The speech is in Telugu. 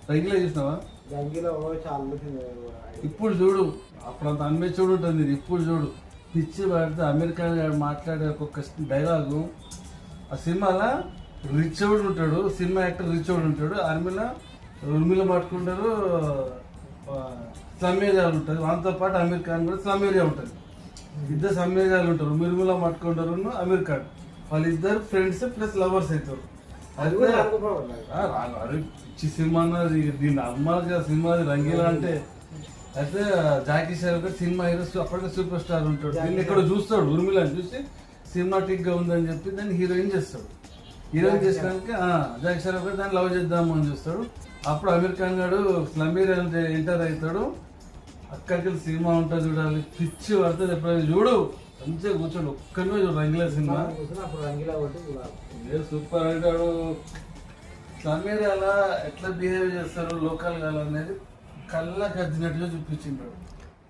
రంగిలో చూసినావా? ఇప్పుడు చూడు, అప్పుడు అంత అమ్మే చూడు ఉంటుంది, ఇప్పుడు చూడు పిచ్చి పడితే అమెరికా మాట్లాడే ఒక్కొక్క డైలాగు. ఆ సినిమాలో రిచోడ్ ఉంటాడు, సినిమా యాక్టర్ రిచోడ్ ఉంటాడు, ఆర్మీలో ఉర్మిలో పట్టుకుంటారు, స్లమ్ ఏరియాలు ఉంటుంది, వాళ్ళతో పాటు అమీర్ ఖాన్ కూడా స్లమ్ ఏరియా ఉంటుంది. ఇద్దరు స్లమ్ ఏరియాలు ఉంటారు, ఉర్మిలో పట్టుకుంటారు అమీర్ ఖాన్, వాళ్ళిద్దరు ఫ్రెండ్స్ ప్లస్ లవర్స్ అవుతారు. అదే పిచ్చి సినిమా అన్నది, దీన్ని అమ్మాలి సినిమా రంగీలా అంటే. అయితే జాకీ షారూఖ్ సినిమా హీరో అప్పటికే సూపర్ స్టార్ ఉంటాడు, దీన్ని ఇక్కడ చూస్తాడు, ఉర్మిలాని చూసి సినిమాటిక్ గా ఉందని చెప్పి దాన్ని హీరోయిన్ చేస్తాడు. హీరోయిన్ చేసినాక జాకీ షారూఖ్ దాన్ని లవ్ చేద్దాము అని చూస్తాడు. అప్పుడు అమీర్ ఖాన్ గారు స్లమ్ ఏరియా ఎంటర్ అవుతాడు, అక్కడికి సినిమా ఉంటుంది చూడాలి, పిచ్చి పడుతుంది. ఎప్పుడైనా చూడు మంచిగా కూర్చోడు, ఒక్కరినే చూడు రంగిలా సినిమా సూపర్ అంటాడు. స్లమ్ ఏరియాలో ఎట్లా బిహేవ్ చేస్తారు లోకల్ గా అనేది కళ్ళకి అద్దినట్టుగా చూపించింటాడు.